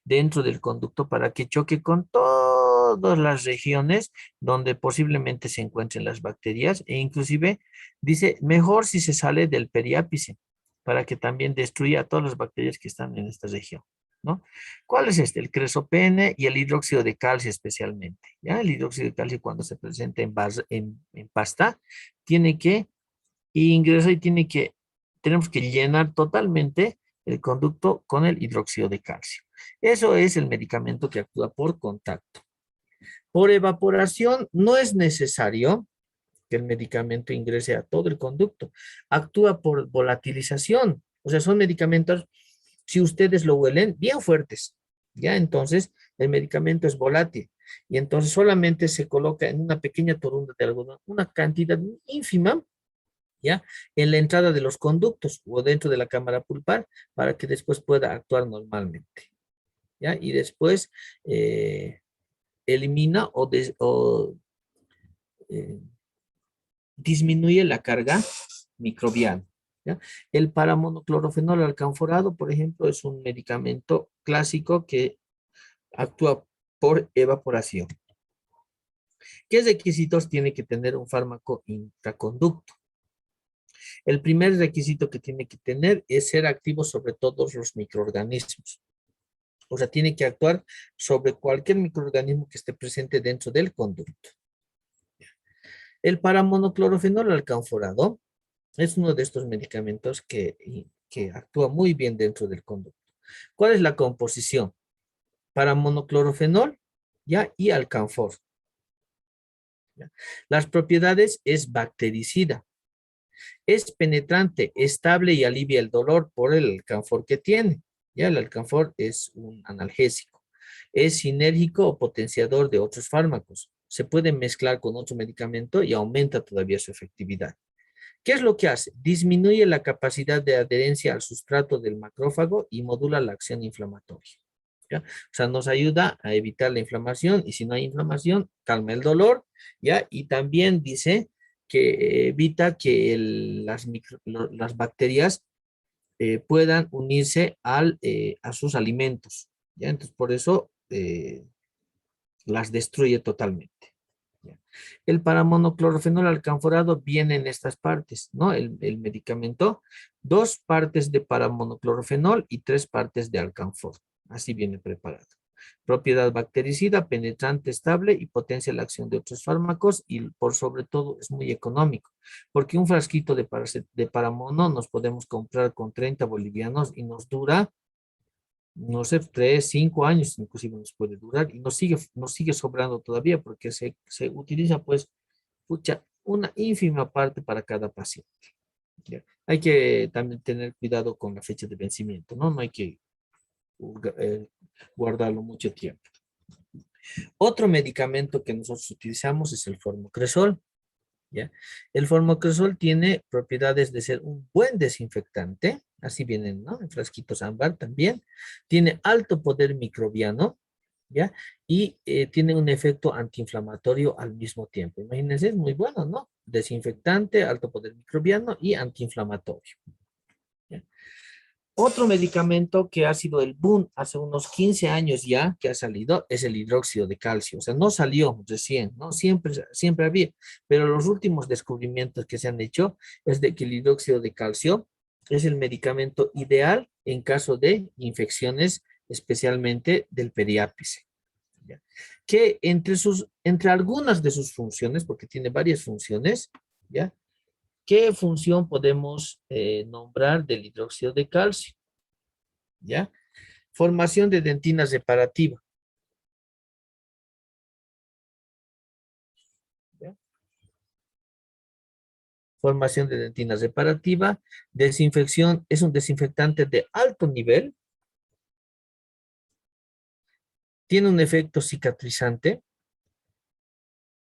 dentro del conducto para que choque con todas las regiones donde posiblemente se encuentren las bacterias e inclusive dice mejor si se sale del periápice para que también destruya todas las bacterias que están en esta región, ¿no? ¿Cuál es este? El cresopene y el hidróxido de calcio especialmente, ¿ya? El hidróxido de calcio cuando se presenta en pasta tiene que ingresar y tenemos que llenar totalmente el conducto con el hidróxido de calcio. Eso es el medicamento que actúa por contacto. Por evaporación no es necesario que el medicamento ingrese a todo el conducto. Actúa por volatilización. O sea, son medicamentos, si ustedes lo huelen, bien fuertes. Ya, entonces el medicamento es volátil. Y entonces solamente se coloca en una pequeña torunda de algodón, una cantidad ínfima, ¿ya? En la entrada de los conductos o dentro de la cámara pulpar para que después pueda actuar normalmente, ¿ya? Y después elimina eh, disminuye la carga microbiana, ¿ya? El paramonoclorofenol alcanforado, por ejemplo, es un medicamento clásico que actúa por evaporación. ¿Qué requisitos tiene que tener un fármaco intraconducto? El primer requisito que tiene que tener es ser activo sobre todos los microorganismos. O sea, tiene que actuar sobre cualquier microorganismo que esté presente dentro del conducto. El paramonoclorofenol alcanforado es uno de estos medicamentos que actúa muy bien dentro del conducto. ¿Cuál es la composición? Paramonoclorofenol, ¿ya? Y alcanfor. ¿Ya? Las propiedades es bactericida. Es penetrante, estable y alivia el dolor por el alcanfor que tiene. Ya el alcanfor es un analgésico. Es sinérgico o potenciador de otros fármacos. Se puede mezclar con otro medicamento y aumenta todavía su efectividad. ¿Qué es lo que hace? Disminuye la capacidad de adherencia al sustrato del macrófago y modula la acción inflamatoria. ¿Ya? O sea, nos ayuda a evitar la inflamación y si no hay inflamación, calma el dolor, ¿ya? Y también dice que evita que las bacterias puedan unirse a sus alimentos, ¿ya? Entonces, por eso las destruye totalmente. ¿Ya? El paramonoclorofenol alcanforado viene en estas partes, ¿no? El medicamento, 2 partes de paramonoclorofenol y 3 partes de alcanfor. Así viene preparado. Propiedad bactericida, penetrante, estable y potencia la acción de otros fármacos y por sobre todo es muy económico, porque un frasquito de paramono nos podemos comprar con 30 bolivianos y nos dura, no sé, 3, 5 años inclusive nos puede durar y nos sigue sobrando todavía porque se utiliza pues, pucha, una ínfima parte para cada paciente. ¿Ya? Hay que también tener cuidado con la fecha de vencimiento, ¿no? No hay que guardarlo mucho tiempo. Otro medicamento que nosotros utilizamos es el formocresol, ¿ya? El formocresol tiene propiedades de ser un buen desinfectante, así vienen, ¿no? En frasquitos ámbar también. Tiene alto poder microbiano, ¿ya? Y tiene un efecto antiinflamatorio al mismo tiempo. Imagínense, es muy bueno, ¿no? Desinfectante, alto poder microbiano y antiinflamatorio. ¿Ya? Otro medicamento que ha sido el boom hace unos 15 años ya que ha salido es el hidróxido de calcio. O sea, no salió recién, ¿no? Siempre había, pero los últimos descubrimientos que se han hecho es de que el hidróxido de calcio es el medicamento ideal en caso de infecciones, especialmente del periápice. ¿Ya? Que entre algunas de sus funciones, porque tiene varias funciones, ¿ya? ¿Qué función podemos nombrar del hidróxido de calcio? ¿Ya? Formación de dentina reparativa. ¿Ya? Formación de dentina reparativa. Desinfección, es un desinfectante de alto nivel. Tiene un efecto cicatrizante.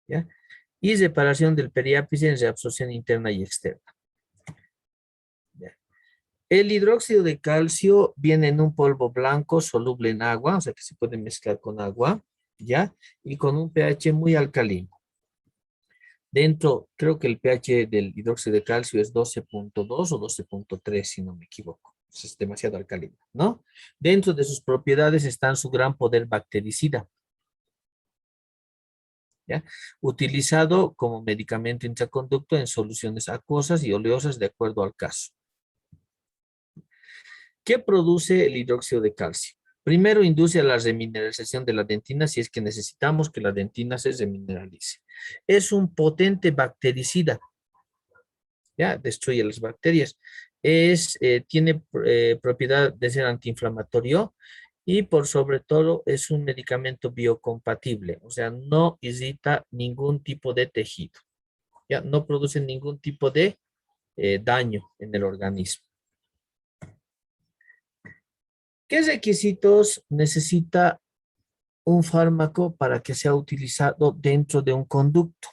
¿Ya? Y reparación del periápice en reabsorción interna y externa. ¿Ya? El hidróxido de calcio viene en un polvo blanco soluble en agua, o sea que se puede mezclar con agua, ¿ya? Y con un pH muy alcalino. Dentro, creo que el pH del hidróxido de calcio es 12.2 o 12.3, si no me equivoco. Es demasiado alcalino, ¿no? Dentro de sus propiedades están su gran poder bactericida, ¿ya? Utilizado como medicamento intraconducto en soluciones acuosas y oleosas de acuerdo al caso. ¿Qué produce el hidróxido de calcio? Primero, induce a la remineralización de la dentina si es que necesitamos que la dentina se remineralice. Es un potente bactericida, ¿ya? Destruye las bacterias. Tiene propiedad de ser antiinflamatorio y por sobre todo es un medicamento biocompatible, o sea, no irrita ningún tipo de tejido, ¿ya? No produce ningún tipo de daño en el organismo. ¿Qué requisitos necesita un fármaco para que sea utilizado dentro de un conducto?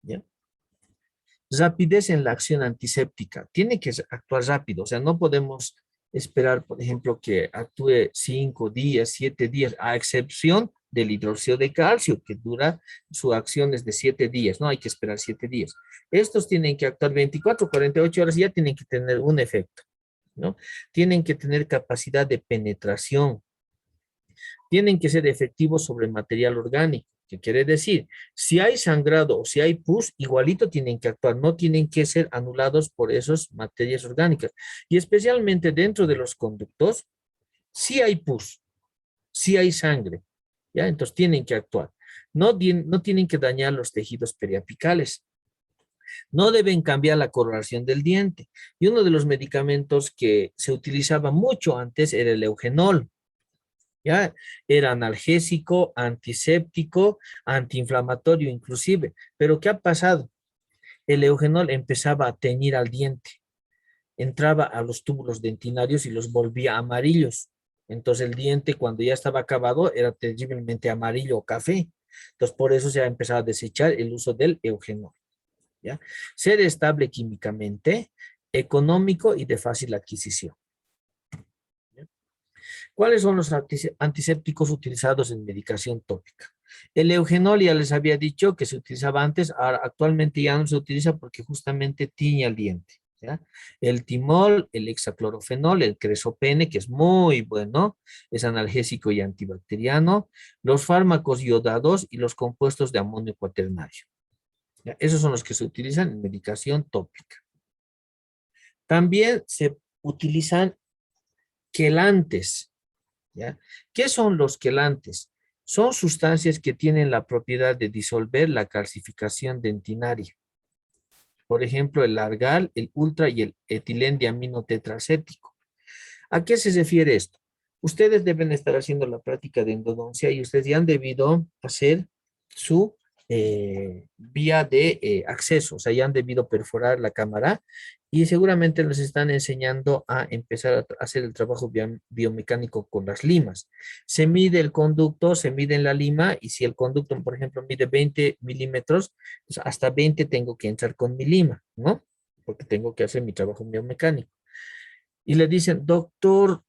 ¿Ya? Rapidez en la acción antiséptica. Tiene que actuar rápido, o sea, no podemos esperar, por ejemplo, que actúe 5 días, 7 días, a excepción del hidróxido de calcio, que dura su acción es de 7 días, no hay que esperar 7 días. Estos tienen que actuar 24, 48 horas y ya tienen que tener un efecto, ¿no? Tienen que tener capacidad de penetración, tienen que ser efectivos sobre material orgánico. ¿Qué quiere decir? Si hay sangrado o si hay pus, igualito tienen que actuar, no tienen que ser anulados por esas materias orgánicas. Y especialmente dentro de los conductos, si hay pus, si hay sangre, ¿ya? Entonces tienen que actuar. No tienen que dañar los tejidos periapicales. No deben cambiar la coloración del diente. Y uno de los medicamentos que se utilizaba mucho antes era el eugenol. ¿Ya? Era analgésico, antiséptico, antiinflamatorio inclusive. Pero ¿qué ha pasado? El eugenol empezaba a teñir al diente, entraba a los túbulos dentinarios y los volvía amarillos. Entonces el diente cuando ya estaba acabado era terriblemente amarillo o café. Entonces por eso se ha empezado a desechar el uso del eugenol. ¿Ya? Ser estable químicamente, económico y de fácil adquisición. ¿Cuáles son los antisépticos utilizados en medicación tópica? El eugenol ya les había dicho que se utilizaba antes, ahora actualmente ya no se utiliza porque justamente tiñe al diente, ¿ya? El timol, el hexaclorofenol, el cresopene, que es muy bueno, es analgésico y antibacteriano, los fármacos iodados y los compuestos de amonio cuaternario. ¿Ya? Esos son los que se utilizan en medicación tópica. También se utilizan quelantes. ¿Ya? ¿Qué son los quelantes? Son sustancias que tienen la propiedad de disolver la calcificación dentinaria. Por ejemplo, el Largal, el Ultra y el etilendiamino tetracético. ¿A qué se refiere esto? Ustedes deben estar haciendo la práctica de endodoncia y ustedes ya han debido hacer su vía de acceso, o sea, ya han debido perforar la cámara y seguramente les están enseñando a empezar a hacer el trabajo biomecánico con las limas. Se mide el conducto, se mide en la lima y si el conducto, por ejemplo, mide 20 milímetros, pues hasta 20 tengo que entrar con mi lima, ¿no? Porque tengo que hacer mi trabajo biomecánico. Y le dicen, doctor,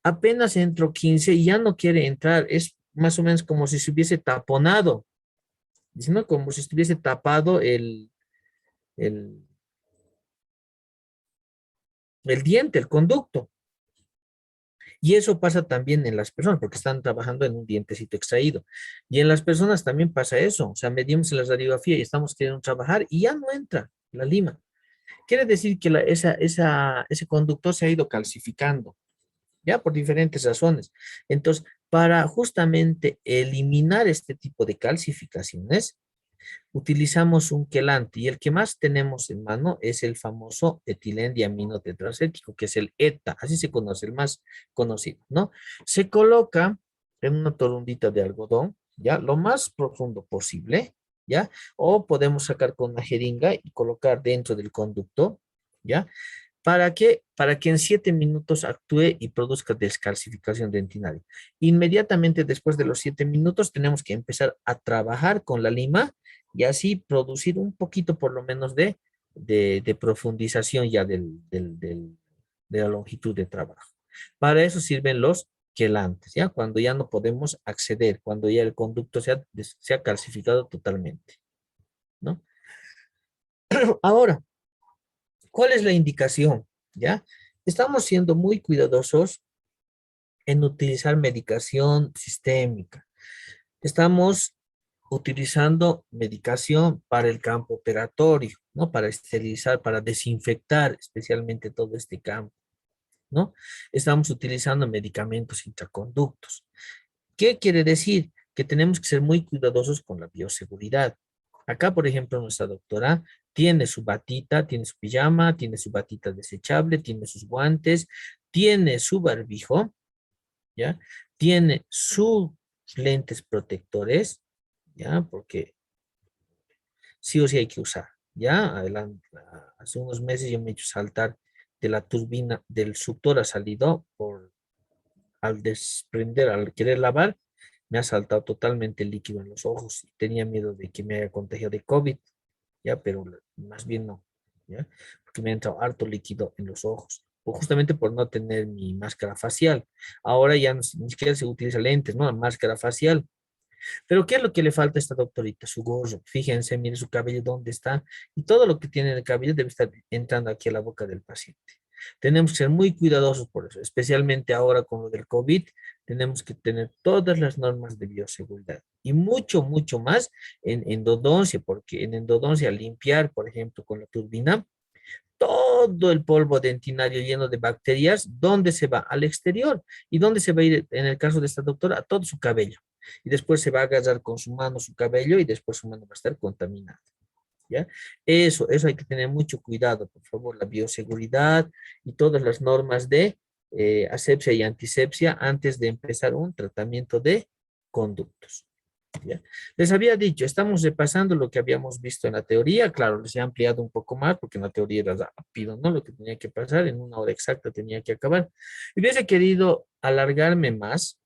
apenas entro 15 y ya no quiere entrar. Es más o menos como si se hubiese taponado. Dice, ¿no? Como si estuviese tapado el, el diente, el conducto. Y eso pasa también en las personas, porque están trabajando en un dientecito extraído. Y en las personas también pasa eso. O sea, medimos en la radiografía y estamos queriendo trabajar y ya no entra la lima. Quiere decir que ese conductor se ha ido calcificando, ¿ya? Por diferentes razones. Entonces, para justamente eliminar este tipo de calcificaciones, utilizamos un quelante y el que más tenemos en mano es el famoso etilendiamino tetracético, que es el ETA, así se conoce, el más conocido, ¿no? Se coloca en una torundita de algodón, ¿ya? Lo más profundo posible, ¿ya? O podemos sacar con una jeringa y colocar dentro del conducto, ¿ya? ¿Para qué? Para que en 7 minutos actúe y produzca descalcificación dentinaria. Inmediatamente después de los 7 minutos tenemos que empezar a trabajar con la lima y así producir un poquito por lo menos de profundización ya de la longitud de trabajo. Para eso sirven los quelantes, ¿ya? Cuando ya no podemos acceder, cuando ya el conducto se ha calcificado totalmente, ¿no? Ahora, ¿cuál es la indicación? ¿Ya? Estamos siendo muy cuidadosos en utilizar medicación sistémica. Estamos utilizando medicación para el campo operatorio, ¿no? Para esterilizar, para desinfectar especialmente todo este campo, ¿no? Estamos utilizando medicamentos intraconductos. ¿Qué quiere decir? Que tenemos que ser muy cuidadosos con la bioseguridad. Acá, por ejemplo, nuestra doctora tiene su batita, tiene su pijama, tiene su batita desechable, tiene sus guantes, tiene su barbijo, ¿ya? Tiene sus lentes protectores, ¿ya? Porque sí o sí hay que usar, ¿ya? Adelante. Hace unos meses yo me he hecho saltar de la turbina del suctor, ha salido al desprender, al querer lavar, me ha saltado totalmente el líquido en los ojos. Tenía miedo de que me haya contagiado de COVID, ¿ya? Pero más bien no, ¿ya? Porque me ha entrado harto líquido en los ojos, o justamente por no tener mi máscara facial. Ahora ya ni siquiera se utiliza lentes, ¿no? La máscara facial. Pero ¿qué es lo que le falta a esta doctorita? Su gorro. Fíjense, mire su cabello dónde está. Y todo lo que tiene en el cabello debe estar entrando aquí a la boca del paciente. Tenemos que ser muy cuidadosos por eso, especialmente ahora con lo del COVID. Tenemos que tener todas las normas de bioseguridad y mucho, mucho más en endodoncia, porque en endodoncia limpiar, por ejemplo, con la turbina, todo el polvo dentinario lleno de bacterias, ¿dónde se va? Al exterior. ¿Y dónde se va a ir en el caso de esta doctora? A todo su cabello. Y después se va a agarrar con su mano su cabello y después su mano va a estar contaminada. ¿Ya? Eso hay que tener mucho cuidado, por favor, la bioseguridad y todas las normas de asepsia y antisepsia antes de empezar un tratamiento de conductos. ¿Ya? Les había dicho, estamos repasando lo que habíamos visto en la teoría, claro, les he ampliado un poco más porque en la teoría era rápido, ¿no? Lo que tenía que pasar, en una hora exacta tenía que acabar. Hubiese querido alargarme más,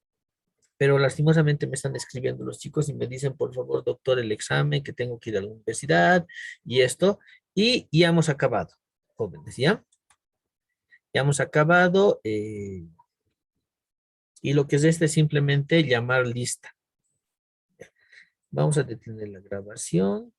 pero lastimosamente me están escribiendo los chicos y me dicen, por favor, doctor, el examen, que tengo que ir a la universidad y esto, y ya hemos acabado, jóvenes, ¿ya? Ya hemos acabado, y lo que es este es simplemente llamar lista. Vamos a detener la grabación.